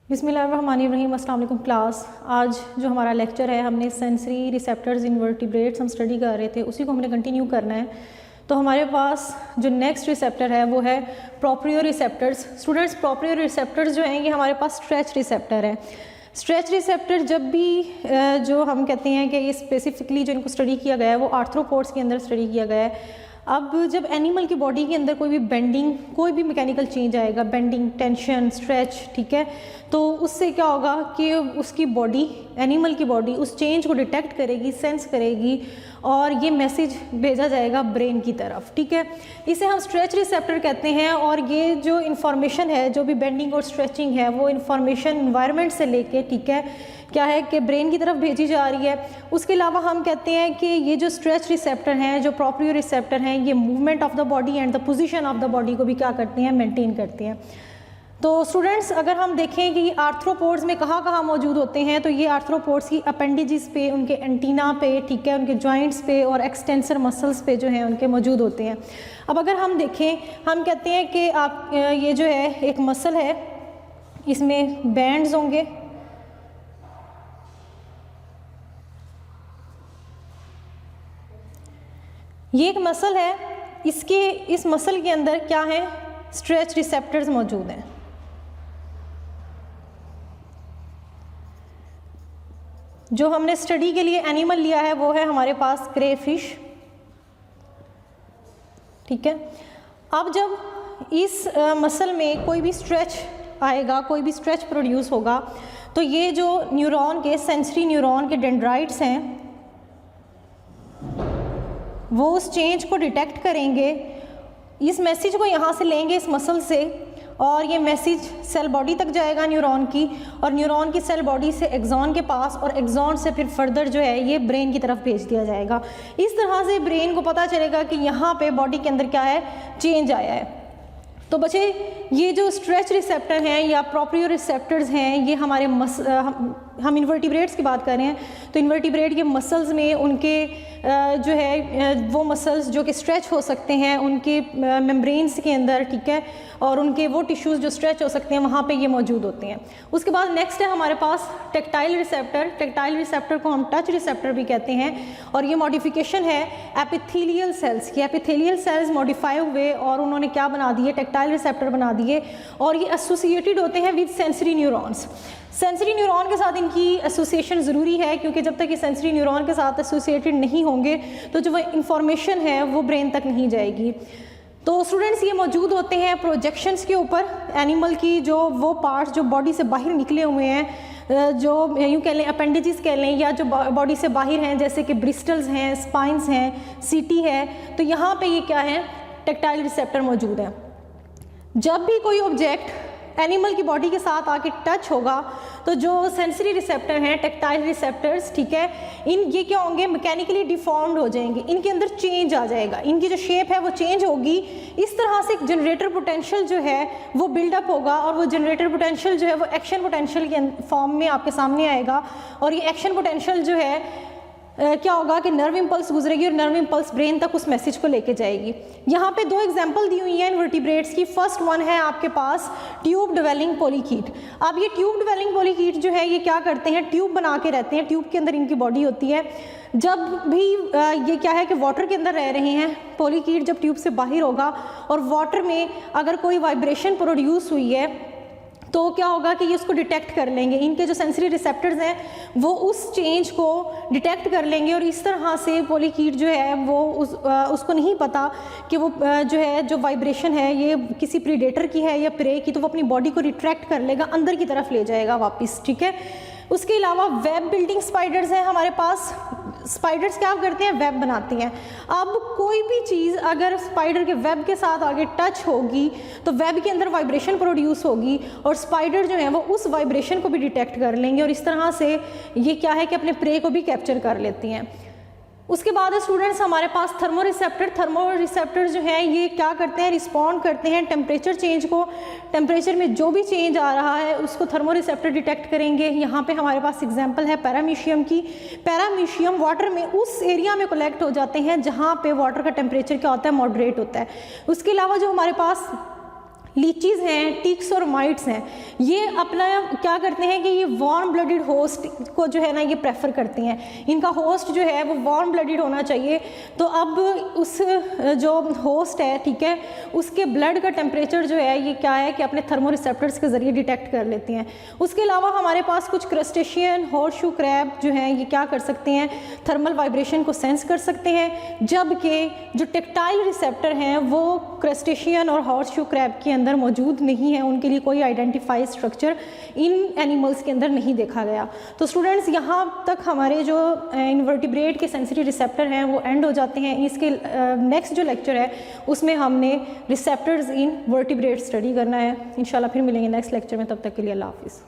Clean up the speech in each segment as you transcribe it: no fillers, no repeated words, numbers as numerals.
बिस्मिल्लाहिर्रहमानिर्रहीम। अस्सलाम वालेकुम क्लास। आज जो हमारा लेक्चर है हमने सेंसरी रिसेप्टर्स इन वर्टिब्रेट्स हम स्टडी कर रहे थे, उसी को हमने कंटिन्यू करना है। तो हमारे पास जो नेक्स्ट रिसेप्टर है वो है proprio receptors. Students, proprio receptors जो हैं ये हमारे पास स्ट्रेच रिसेप्टर है। स्ट्रेच रिसेप्टर जब भी जो हम कहते हैं कि ये स्पेसिफिकली जो इनको स्टडी किया गया है वो आर्थ्रोपोड्स के अंदर स्टडी किया गया है। अब जब एनिमल की बॉडी के अंदर कोई भी बेंडिंग, कोई भी मैकेनिकल चेंज आएगा, बेंडिंग, टेंशन, स्ट्रेच, ठीक है, तो उससे क्या होगा कि उसकी बॉडी, एनिमल की बॉडी उस चेंज को डिटेक्ट करेगी, सेंस करेगी और ये मैसेज भेजा जाएगा ब्रेन की तरफ, ठीक है। इसे हम स्ट्रेच रिसेप्टर कहते हैं। और ये जो इन्फॉर्मेशन है, जो भी बेंडिंग और स्ट्रेचिंग है, वो इन्फॉर्मेशन इन्वायरमेंट से लेके, ठीक है, क्या है कि ब्रेन की तरफ भेजी जा रही है। उसके अलावा हम कहते हैं कि ये जो स्ट्रेच रिसेप्टर हैं, जो प्रोप्रियो रिसेप्टर हैं, ये movement of the body and the position of the body को भी क्या करते हैं, मेंटेन करते हैं। तो स्टूडेंट्स, अगर हम देखें कि आर्थ्रोपोड्स में कहाँ कहाँ मौजूद होते हैं, तो ये आर्थ्रोपोड्स की अपेंडिजेस पे, उनके एंटीना पे, ठीक है, उनके जॉइंट्स पे और एक्सटेंसर मसल्स पे जो हैं उनके मौजूद होते हैं। अब अगर हम देखें, हम कहते हैं कि आप ये जो है एक मसल है, इसमें बैंड्स होंगे, ये एक मसल है, इस मसल के अंदर क्या है, स्ट्रेच रिसेप्टर्स मौजूद हैं। जो हमने स्टडी के लिए एनिमल लिया है वो है हमारे पास क्रेफिश, ठीक है। अब जब इस मसल में कोई भी स्ट्रेच आएगा, कोई भी स्ट्रेच प्रोड्यूस होगा, तो ये जो न्यूरॉन के, सेंसरी न्यूरॉन के डेंड्राइट्स हैं, वो उस चेंज को डिटेक्ट करेंगे, इस मैसेज को यहाँ से लेंगे इस मसल से, और ये मैसेज सेल बॉडी तक जाएगा न्यूरॉन की, और न्यूरॉन की सेल बॉडी से एक्सॉन के पास, और एक्सॉन से फिर फर्दर जो है ये ब्रेन की तरफ भेज दिया जाएगा। इस तरह से ब्रेन को पता चलेगा कि यहाँ पे बॉडी के अंदर क्या है, चेंज आया है। तो बच्चे, ये जो स्ट्रेच रिसेप्टर हैं या प्रोप्रियो रिसेप्टर्स हैं, ये हमारे हम इन्वर्टिब्रेट्स की बात कर रहे हैं, तो इन्वर्टिब्रेट के मसल्स में उनके जो है वो मसल्स जो कि स्ट्रेच हो सकते हैं उनके मेम्ब्रेन्स के अंदर, ठीक है, और उनके वो टिश्यूज़ जो स्ट्रेच हो सकते हैं वहाँ पे ये मौजूद होते हैं। उसके बाद नेक्स्ट है हमारे पास टेक्टाइल रिसेप्टर। टेक्टाइल रिसेप्टर को हम टच रिसेप्टर भी कहते हैं, और ये मॉडिफिकेशन है एपिथेलियल सेल्स की। एपिथेलियल सेल्स मॉडिफाई हुए और उन्होंने क्या बना दिए, टेक्टाइल रिसेप्टर बना दिए, और ये एसोसिएटेड होते हैं with sensory neurons. Sensory neuron के साथ इनकी एसोसिएशन ज़रूरी है, क्योंकि जब तक ये सेंसरी न्यूरॉन के साथ एसोसिएटेड नहीं होंगे तो जो वो इंफॉर्मेशन है वो ब्रेन तक नहीं जाएगी। तो स्टूडेंट्स, ये मौजूद होते हैं प्रोजेक्शंस के ऊपर, एनिमल की जो वो पार्ट्स जो बॉडी से बाहर निकले हुए हैं, जो यूँ कह लें अपेंडिजेस कह लें, या जो बॉडी से बाहर हैं, जैसे कि ब्रिस्टल्स हैं, स्पाइंस हैं, सीटी है, तो यहाँ पे ये क्या है, टेक्टाइल रिसेप्टर मौजूद है। जब भी कोई ऑब्जेक्ट एनिमल की बॉडी के साथ आके टच होगा तो जो सेंसरी रिसेप्टर हैं, टेक्टाइल रिसेप्टर्स, ठीक है, ये क्या होंगे, मैकेनिकली डिफॉर्म्ड हो जाएंगे, इनके अंदर चेंज आ जाएगा, इनकी जो शेप है वो चेंज होगी। इस तरह से एक जनरेटर पोटेंशियल जो है वो बिल्डअप होगा, और वो जनरेटर पोटेंशियल जो है वो एक्शन पोटेंशियल के फॉर्म में आपके सामने आएगा। और ये एक्शन पोटेंशियल जो है क्या होगा कि नर्व इंपल्स गुजरेगी, और नर्व इंपल्स ब्रेन तक उस मैसेज को लेके जाएगी। यहाँ पे दो एग्जांपल दी हुई हैं इन्वर्टिब्रेट्स की। फर्स्ट वन है आपके पास ट्यूब डिवेलिंग पोलीकीट। अब ये ट्यूब डिवेलिंग पोलीकीट जो है ये क्या करते हैं, ट्यूब बना के रहते हैं, ट्यूब के अंदर इनकी बॉडी होती है। जब भी ये क्या है कि वाटर के अंदर रह रहे हैं, पोलीकीट जब ट्यूब से बाहर होगा और वाटर में अगर कोई वाइब्रेशन प्रोड्यूस हुई है तो क्या होगा कि ये उसको डिटेक्ट कर लेंगे। इनके जो सेंसरी रिसेप्टर्स हैं वो उस चेंज को डिटेक्ट कर लेंगे, और इस तरह से पोलीकीट जो है वो उसको नहीं पता कि वो जो है जो वाइब्रेशन है ये किसी प्रीडेटर की है या प्रे की, तो वो अपनी बॉडी को रिट्रैक्ट कर लेगा, अंदर की तरफ ले जाएगा वापस, ठीक है। उसके अलावा वेब बिल्डिंग स्पाइडर्स हैं हमारे पास। स्पाइडर्स क्या करते हैं, वेब बनाती हैं। अब कोई भी चीज़ अगर स्पाइडर के वेब के साथ आगे टच होगी तो वेब के अंदर वाइब्रेशन प्रोड्यूस होगी, और स्पाइडर जो है वो उस वाइब्रेशन को भी डिटेक्ट कर लेंगे, और इस तरह से ये क्या है कि अपने प्रे को भी कैप्चर कर लेती हैं। उसके बाद स्टूडेंट्स हमारे पास थर्मो रिसेप्टर जो है ये क्या करते हैं, रिस्पॉन्ड करते हैं टेम्परेचर चेंज को। टेम्परेचर में जो भी चेंज आ रहा है उसको थर्मो रिसेप्टर डिटेक्ट करेंगे। यहाँ पे हमारे पास एग्जांपल है पैरामीशियम की। पैरामीशियम वाटर में उस एरिया में कलेक्ट हो जाते हैं जहाँ पे वाटर का टेम्परेचर क्या होता है, मॉडरेट होता है। उसके अलावा जो हमारे पास लीचीज़ हैं, टिक्स और माइट्स हैं, ये अपना क्या करते हैं कि ये वार्म ब्लडेड होस्ट को जो है ना ये प्रेफर करते हैं, इनका होस्ट जो है वो वार्म ब्लडेड होना चाहिए। तो अब उस जो होस्ट है, ठीक है, उसके ब्लड का टेम्परेचर जो है ये क्या है कि अपने थर्मो रिसेप्टर्स के ज़रिए डिटेक्ट कर लेते हैं। उसके अलावा हमारे पास कुछ क्रस्टेशियन, हॉर्सशू क्रैब जो हैं ये क्या कर सकते हैं, थर्मल वाइब्रेशन को सेंस कर सकते हैं, जबकि जो टेक्टाइल रिसेप्टर हैं वो क्रस्टेशियन और हॉर्सशू क्रैब के अंदर मौजूद नहीं है, उनके लिए कोई आइडेंटिफाइड स्ट्रक्चर इन एनिमल्स के अंदर नहीं देखा गया। तो स्टूडेंट्स यहाँ तक हमारे जो इनवर्टिब्रेट के सेंसिटिव रिसेप्टर हैं वो एंड हो जाते हैं। इसके नेक्स्ट जो लेक्चर है उसमें हमने रिसेप्टर्स इन वर्टिब्रेट स्टडी करना है। इंशाल्लाह फिर मिलेंगे नेक्स्ट लेक्चर में, तब तक के लिए अल्लाह हाफिज़।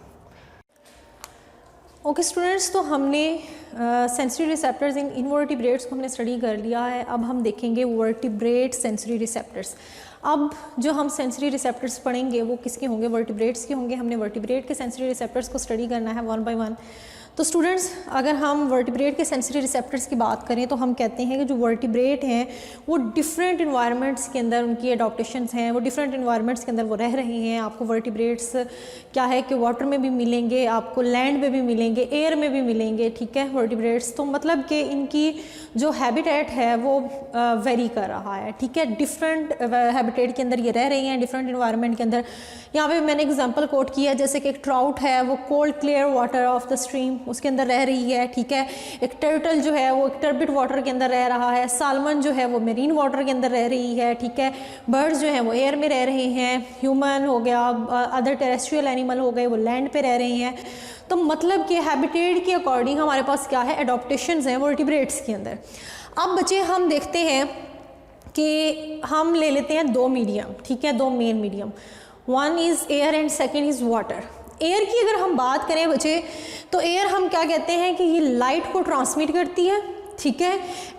ओके स्टूडेंट्स, तो हमने सेंसरी रिसेप्टर्स इन इनवर्टिब्रेट्स को हमने स्टडी कर लिया है। अब हम देखेंगे वर्टिब्रेट सेंसरी रिसेप्टर्स। अब जो हम सेंसरी रिसेप्टर्स पढ़ेंगे वो किसके होंगे, वर्टिब्रेट्स के होंगे। हमने वर्टिब्रेट के सेंसरी रिसेप्टर्स को स्टडी करना है वन बाय वन। तो स्टूडेंट्स, अगर हम वर्टिब्रेट के सेंसरी रिसेप्टर्स की बात करें तो हम कहते हैं कि जो वर्टिब्रेट हैं वो डिफरेंट इन्वायरमेंट्स के अंदर उनकी एडॉप्टेशंस हैं, वो डिफरेंट इन्वायरमेंट्स के अंदर वो रह रहे हैं। आपको वर्टिब्रेट्स क्या है कि वाटर में भी मिलेंगे, आपको लैंड में भी मिलेंगे, एयर में भी मिलेंगे, ठीक है, वर्टिब्रेट्स। तो मतलब कि इनकी जो हैबिटेट है वो वेरी कर रहा है, ठीक है, डिफरेंट हैबिटेट के अंदर ये रह रही हैं, डिफरेंट इन्वायरमेंट के अंदर। यहाँ पे मैंने एग्जांपल कोट किया, जैसे कि एक ट्राउट है वो cold clear water of the stream उसके अंदर रह रही है, ठीक है। एक टर्टल जो है वो एक टर्बिड वाटर के अंदर रह रहा है। सालमन जो है वो मेरीन वाटर के अंदर रह रही है, ठीक है। बर्ड्स जो हैं वो एयर में रह रहे हैं। ह्यूमन हो गया, अदर टेरेस्ट्रियल एनिमल हो गए, वो लैंड पे रह रहे हैं। तो मतलब कि हैबिटेट के अकॉर्डिंग हमारे पास क्या है, एडॉप्टेशंस हैं वर्टिब्रेट्स के अंदर। अब बच्चे हम देखते हैं कि हम ले लेते हैं दो मीडियम, ठीक है, दो main medium, one is air and second is water. Air की अगर हम बात करें बच्चे, तो एयर हम क्या कहते हैं कि ये लाइट को ट्रांसमिट करती है, ठीक है,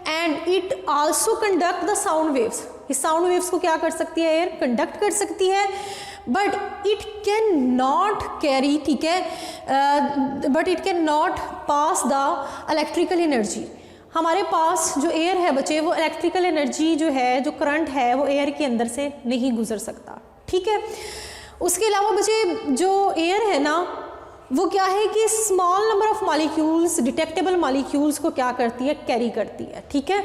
and it also conduct the sound waves. इस साउंड वेव्स को क्या कर सकती है, एयर कंडक्ट कर सकती है, but it can not carry, ठीक है, but it can not pass the electrical energy. हमारे पास जो एयर है बच्चे, वो इलेक्ट्रिकल एनर्जी जो है, जो करंट है, वो एयर के अंदर से नहीं गुजर सकता, ठीक है। उसके अलावा बच्चे जो एयर है ना वो क्या है कि small number of molecules, detectable molecules को क्या करती है, कैरी करती है, ठीक है,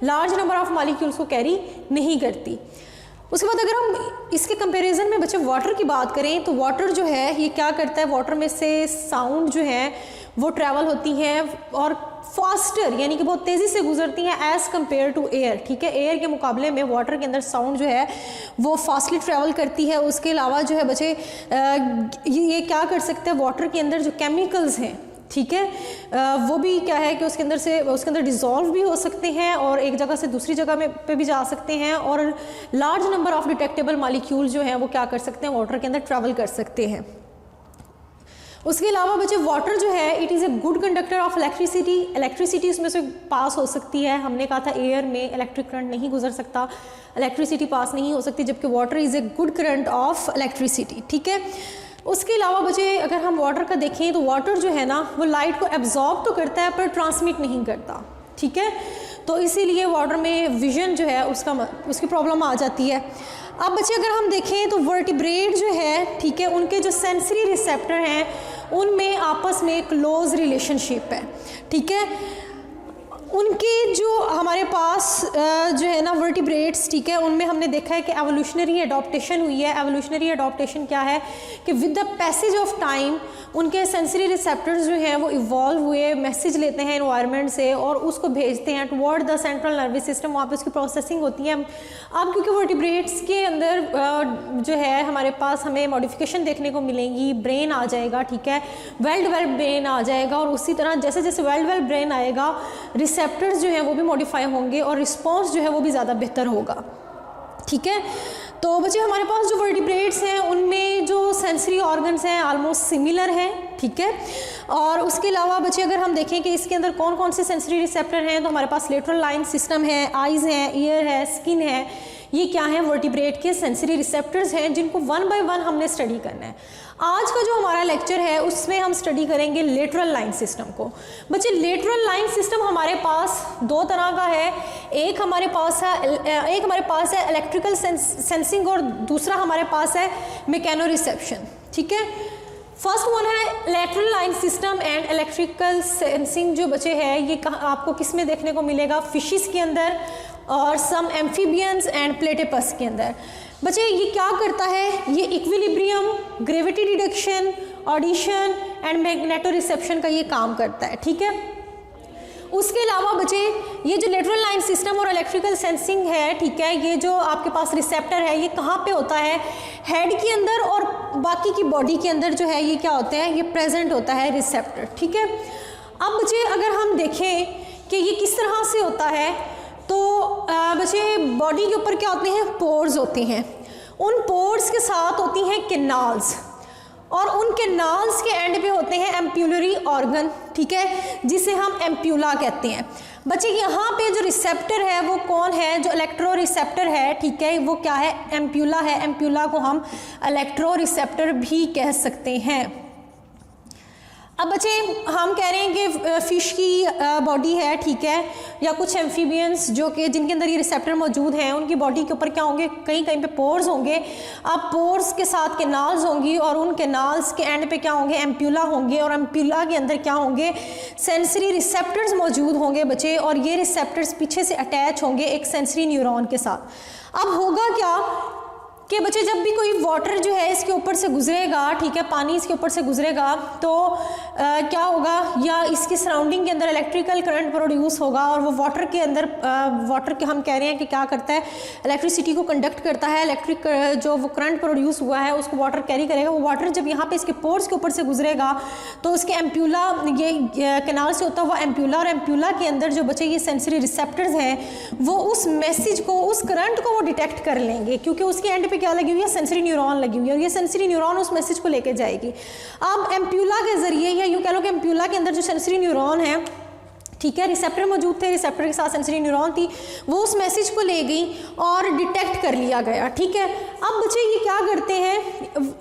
लार्ज नंबर ऑफ मॉलिक्यूल्स को कैरी नहीं करती। उसके बाद अगर हम इसके कंपैरिजन में बच्चे वाटर की बात करें तो वाटर जो है ये क्या करता है, वाटर में से साउंड जो है वो ट्रैवल होती है और फास्टर यानी कि बहुत तेज़ी से गुजरती हैं एज़ कम्पेयर टू एयर, ठीक है। एयर के मुकाबले में वाटर के अंदर साउंड जो है वो फास्टली ट्रैवल करती है। उसके अलावा जो है बच्चे ये क्या कर सकते हैं, वाटर के अंदर जो केमिकल्स हैं, ठीक है, वो भी क्या है कि उसके अंदर डिज़ोल्व भी हो सकते हैं और एक जगह से दूसरी जगह में पे भी जा सकते हैं, और large number of detectable molecule जो हैं वो क्या कर सकते हैं, वाटर के अंदर ट्रैवल कर सकते हैं। उसके अलावा बच्चे वाटर जो है it is a good conductor of electricity. Electricity उसमें से पास हो सकती है। हमने कहा था एयर में इलेक्ट्रिक करंट नहीं गुजर सकता, इलेक्ट्रिसिटी पास नहीं हो सकती, जबकि water is a good current of electricity, ठीक है। उसके अलावा बच्चे अगर हम वाटर का देखें तो वाटर जो है ना वो लाइट को एब्जॉर्ब तो करता है पर ट्रांसमिट नहीं करता, ठीक है। तो इसीलिए वाटर में विजन जो है उसकी प्रॉब्लम आ जाती है। अब बच्चे अगर हम देखें तो वर्टिब्रेट जो है, ठीक है, उनके जो सेंसरी रिसेप्टर हैं उनमें आपस में क्लोज रिलेशनशिप है, ठीक है। उनके जो हमारे पास जो है ना वर्टिब्रेट्स, ठीक है, उनमें हमने देखा है कि एवोल्यूशनरी एडॉप्टेशन हुई है। एवोल्यूशनरी एडॉप्टेशन क्या है कि with the passage of time उनके सेंसरी रिसेप्टर्स जो हैं वो इवॉल्व हुए, मैसेज लेते हैं एनवायरनमेंट से और उसको भेजते हैं toward the central nervous system, वहाँ पे उसकी प्रोसेसिंग होती है। अब क्योंकि वर्टिब्रेट्स के अंदर जो है हमारे पास हमें मॉडिफिकेशन देखने को मिलेंगी, ब्रेन आ जाएगा, ठीक है, वेल डेवलप्ड ब्रेन आ जाएगा, और उसी तरह जैसे जैसे वेल डेवलप्ड ब्रेन आएगा रिसेप्टर्स जो हैं वो भी मॉडिफाई होंगे और रिस्पॉन्स जो है वो भी ज़्यादा बेहतर होगा, ठीक है। तो बच्चे हमारे पास जो वर्टिब्रेट्स हैं उनमें जो सेंसरी ऑर्गन्स हैं ऑलमोस्ट सिमिलर हैं, ठीक है। और उसके अलावा बच्चे अगर हम देखें कि इसके अंदर कौन कौन से सेंसरी रिसेप्टर हैं तो हमारे पास लेटरल लाइन सिस्टम है, आइज़ हैं, ईयर है, स्किन है, ये क्या है, वर्टिब्रेट के सेंसरी रिसेप्टर्स हैं जिनको वन बाय वन हमने स्टडी करना है। आज का जो हमारा लेक्चर है उसमें हम स्टडी करेंगे लेटरल लाइन सिस्टम को। बच्चे लेटरल लाइन सिस्टम हमारे पास दो तरह का है, एक हमारे पास है इलेक्ट्रिकल सेंसिंग और दूसरा हमारे पास है मैकेनो रिसेप्शन। ठीक है, फर्स्ट वन है lateral line system and electrical sensing. जो बच्चे है ये आपको किस में देखने को मिलेगा, फिशिस के अंदर और सम एम्फीबियंस एंड प्लेटिपस के अंदर। बच्चे ये क्या करता है, ये equilibrium, gravity deduction, audition and magneto reception का ये काम करता है। ठीक है, उसके अलावा बच्चे ये जो लेटरल लाइन सिस्टम और इलेक्ट्रिकल सेंसिंग है, ठीक है, ये जो आपके पास रिसेप्टर है ये कहाँ पे होता है, हेड के अंदर और बाकी की बॉडी के अंदर जो है ये क्या होते हैं, ये प्रेजेंट होता है रिसेप्टर। ठीक है, अब बच्चे अगर हम देखें कि ये किस तरह से होता है तो बच्चे बॉडी के ऊपर क्या होते हैं, पोर्स होते हैं, उन पोर्स के साथ होती हैं कैनाल्स और उन कैनाल्स के एंड पे होते हैं एम्प्यूलरी ऑर्गन। ठीक है, जिसे हम एम्प्यूला कहते हैं। बच्चे यहाँ पे जो रिसेप्टर है वो कौन है, जो इलेक्ट्रो रिसेप्टर है, ठीक है, वो क्या है, एम्प्यूला है। एम्प्यूला को हम इलेक्ट्रो रिसेप्टर भी कह सकते हैं। अब बच्चे हम कह रहे हैं कि फ़िश की बॉडी है, ठीक है, या कुछ एम्फीबियंस जो कि जिनके अंदर ये रिसेप्टर मौजूद हैं उनकी बॉडी के ऊपर क्या होंगे, कहीं कहीं पे पोर्स होंगे। अब पोर्स के साथ कैनाल्स होंगी और उन कैनाल्स के एंड पे क्या होंगे, एम्प्यूला होंगे और एम्प्यूला के अंदर क्या होंगे, सेंसरी रिसेप्टर्स मौजूद होंगे बच्चे, और ये रिसेप्टर्स पीछे से अटैच होंगे एक सेंसरी न्यूरॉन के साथ। अब होगा क्या कि बच्चे जब भी कोई वाटर जो है इसके ऊपर से गुजरेगा, ठीक है, पानी इसके ऊपर से गुजरेगा तो क्या होगा, या इसकी सराउंडिंग के अंदर इलेक्ट्रिकल करंट प्रोड्यूस होगा और वो वाटर के अंदर वाटर के हम कह रहे हैं कि क्या करता है, इलेक्ट्रिसिटी को कंडक्ट करता है। इलेक्ट्रिक जो वो करंट प्रोड्यूस हुआ है उसको वाटर कैरी करेगा। वो वाटर जब यहाँ पे इसके पोर्स के ऊपर से गुजरेगा तो उसके एम्प्यूला, ये कैनाल से होता हुआ एम्प्यूला, और एम्प्यूला के अंदर जो बच्चे ये सेंसरी रिसेप्टर्स हैं वो उस मैसेज को, उस करंट को वो डिटेक्ट कर लेंगे, क्योंकि उसके एंड पे क्या लगी हुई है, सेंसरी न्यूरॉन लगी हुई है, और ये सेंसरी न्यूरॉन उस मैसेज को लेके जाएगी। अब एम्प्यूला के जरिए, या यूँ कह लो कि एम्प्यूला के अंदर जो सेंसरी न्यूरॉन है, ठीक है, रिसेप्टर मौजूद थे, रिसेप्टर के साथ सेंसरी न्यूरॉन थी, वो उस मैसेज को ले गई और डिटेक्ट कर लिया गया। ठीक है, अब बच्चे ये क्या करते हैं,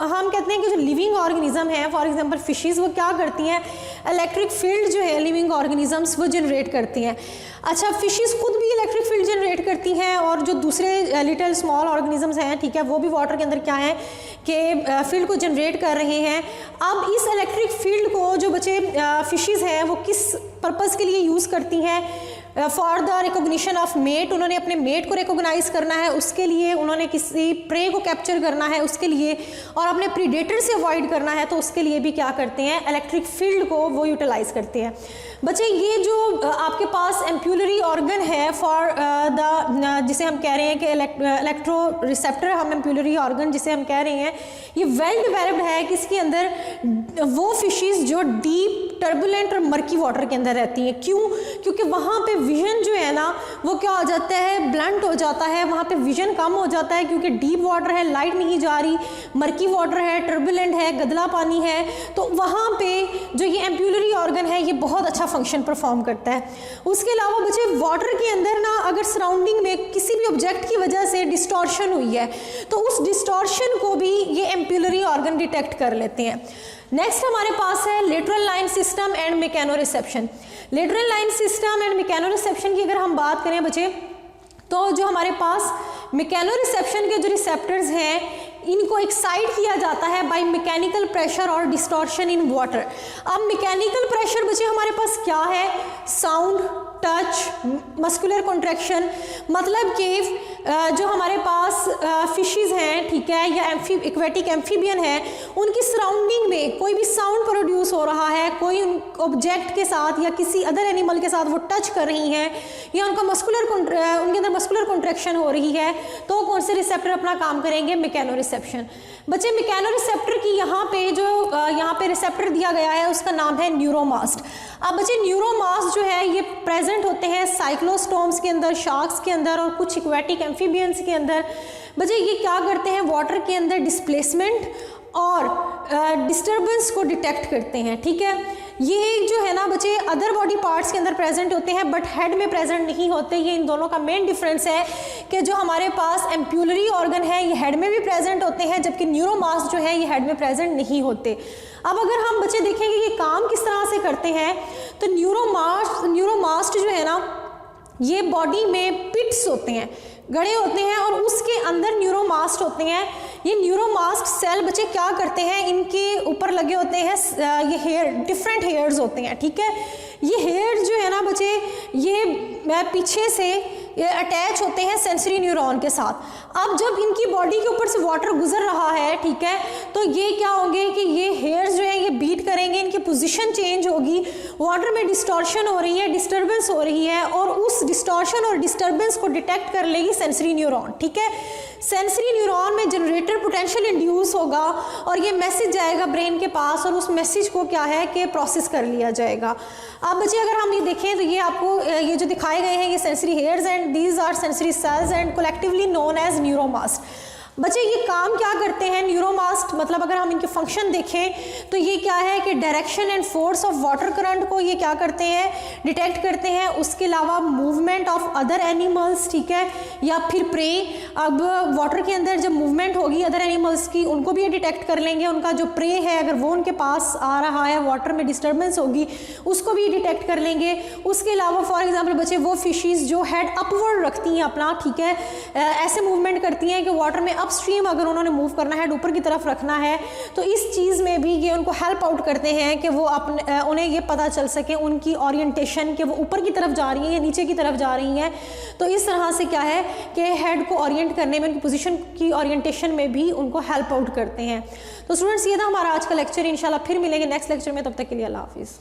हम कहते हैं कि जो लिविंग ऑर्गेनिज्म है, फॉर एग्जांपल फिशेस, वो क्या करती हैं, इलेक्ट्रिक फील्ड जो है लिविंग ऑर्गेनिजम्स वो जनरेट करती हैं। अच्छा, फिशेस खुद भी इलेक्ट्रिक फील्ड जनरेट करती हैं और जो दूसरे लिटिल स्मॉल ऑर्गेनिजम्स हैं, ठीक है, वो भी वाटर के अंदर क्या है कि फील्ड को जनरेट कर रहे हैं। अब इस इलेक्ट्रिक फील्ड को जो बच्चे फिशेस हैं वो किस पर्पज़ के लिए यूज़ करती हैं, for the recognition of mate, उन्होंने अपने मेट को रिकॉग्नाइज करना है, उसके लिए उन्होंने किसी प्रे को कैप्चर करना है उसके लिए, और अपने प्रीडेटर से अवॉइड करना है, तो उसके लिए भी क्या करते हैं, इलेक्ट्रिक फील्ड को वो यूटिलाइज करते हैं। बच्चे ये जो आपके पास एम्प्यूलरी ऑर्गन है फॉर द, जिसे हम कह रहे हैं कि इलेक्ट्रो रिसेप्टर, हम एम्प्यूलरी ऑर्गन जिसे हम कह रहे हैं, ये वेल डेवलप्ड है कि इसके अंदर वो फिशेस जो डीप, टर्बुलेंट और मर्की वाटर के अंदर रहती हैं। क्यों? क्योंकि वहाँ पे विजन जो है ना वो क्या हो जाता है, ब्लंट हो जाता है, वहाँ पे विजन कम हो जाता है, क्योंकि डीप वाटर है, लाइट नहीं जा रही, मर्की वाटर है, टर्बुलेंट है, गदला पानी है, तो वहाँ पे जो ये एम्प्यूलरी ऑर्गन है ये बहुत अच्छा फंक्शन परफॉर्म करता है। उसके अलावा बच्चे वाटर के अंदर ना अगर सराउंडिंग में किसी भी ऑब्जेक्ट की वजह से डिस्टॉर्शन हुई है तो उस डिस्टॉर्शन को भी ये एम्प्यूलरी ऑर्गन डिटेक्ट कर लेते हैं। नेक्स्ट हमारे पास है lateral line system and mechano reception. Lateral line system and mechano reception की अगर हम बात करें बच्चे, तो जो हमारे पास मैकेनो रिसेप्शन के जो रिसेप्टर्स हैं इनको एक्साइट किया जाता है बाय मैकेनिकल प्रेशर और डिस्टॉर्शन इन वाटर। अब मैकेनिकल प्रेशर बच्चे हमारे पास क्या है, साउंड, टच, मस्कुलर कॉन्ट्रैक्शन, मतलब कि जो हमारे पास फिशेस हैं, ठीक है, या एक्वेटिक एम्फीबियन है, उनकी सराउंडिंग में कोई भी साउंड प्रोड्यूस हो रहा है, कोई ऑब्जेक्ट के साथ या किसी अदर एनिमल के साथ वो टच कर रही हैं, या उनका उनके अंदर मस्कुलर कॉन्ट्रैक्शन हो रही है, तो कौन से रिसेप्टर अपना काम करेंगे, मैकेनो रिसेप्शन। बच्चे मैकेनो रिसेप्टर की यहाँ पे रिसेप्टर दिया गया है उसका नाम है न्यूरोमास्ट। अब बच्चे न्यूरोमास्ट जो है ये प्रेजेंट होते हैं साइक्लोस्टोम्स के अंदर, शार्क्स के अंदर और कुछ एक्वेटिक एम्फीबियंस के अंदर। बच्चे ये क्या करते हैं, वाटर के अंदर डिस्प्लेसमेंट और डिस्टर्बेंस को डिटेक्ट करते हैं। ठीक है, ये जो है ना बच्चे अदर बॉडी पार्ट्स के अंदर प्रेजेंट होते हैं बट हेड में प्रेजेंट नहीं होते। ये इन दोनों का मेन डिफरेंस है कि जो हमारे पास एम्प्यूलरी ऑर्गन है ये हेड में भी प्रेजेंट होते हैं, जबकि न्यूरोमास्ट जो है ये हेड में प्रेजेंट नहीं होते। अब अगर हम बच्चे देखेंगे ये काम किस तरह से करते हैं, तो न्यूरोमास्ट जो है ना ये बॉडी में पिट्स होते हैं, गड़े होते हैं, और उसके अंदर न्यूरोमास्ट होते हैं। ये न्यूरोमास्ट सेल बच्चे क्या करते हैं, इनके ऊपर लगे होते हैं ये हेयर, डिफरेंट हेयर्स होते हैं, ठीक है। ये हेयर जो है ना बच्चे ये पीछे से अटैच होते हैं सेंसरी न्यूरॉन के साथ। अब जब इनकी बॉडी के ऊपर से वाटर गुजर रहा है, ठीक है, तो ये क्या होंगे कि ये हेयर्स जो है ये बीट करेंगे, इनकी पोजीशन चेंज होगी, वाटर में डिस्टॉर्शन हो रही है, डिस्टर्बेंस हो रही है, और उस डिस्टॉर्शन और डिस्टर्बेंस को डिटेक्ट कर लेगी सेंसरी न्यूरॉन, ठीक है। सेंसरी न्यूरॉन में जनरेटर पोटेंशियल इंड्यूस होगा और ये मैसेज जाएगा ब्रेन के पास, और उस मैसेज को क्या है कि प्रोसेस कर लिया जाएगा। अब बच्चे अगर हम ये देखें तो ये आपको ये जो दिखाए गए हैं ये sensory hairs and these are sensory cells and collectively known as neuromast. बच्चे ये काम क्या करते हैं न्यूरोमास्ट, मतलब अगर हम इनके फंक्शन देखें तो ये क्या है कि direction and force of water current को ये क्या करते हैं, डिटेक्ट करते हैं। उसके अलावा मूवमेंट ऑफ अदर एनिमल्स, ठीक है, या फिर प्रे। अब वाटर के अंदर जब मूवमेंट होगी अदर एनिमल्स की, उनको भी ये डिटेक्ट कर लेंगे, उनका जो प्रे है अगर वो उनके पास आ रहा है, वाटर में डिस्टर्बेंस होगी उसको भी डिटेक्ट कर लेंगे। उसके अलावा फॉर एग्जाम्पल बच्चे वो फिशेज़ जो हेड अपवर्ड रखती हैं अपना, ठीक है, ऐसे मूवमेंट करती हैं कि वाटर में अपस्ट्रीम अगर उन्होंने मूव करना है, ऊपर की तरफ रखना है, तो इस चीज़ में भी ये उनको हेल्प आउट करते हैं कि वो अपने उन्हें ये पता चल सके उनकी ओरिएंटेशन कि वो ऊपर की तरफ जा रही हैं या नीचे की तरफ जा रही हैं। तो इस तरह से क्या है कि हेड को ओरिएंट करने में, उनकी पोजीशन की ओरिएंटेशन में भी उनको हेल्प आउट करते हैं। तो स्टूडेंट्स ये था हमारा आज का लेक्चर। इंशाल्लाह फिर मिलेंगे नेक्स्ट लेक्चर में, तब तक के लिए अल्लाह हाफिज़।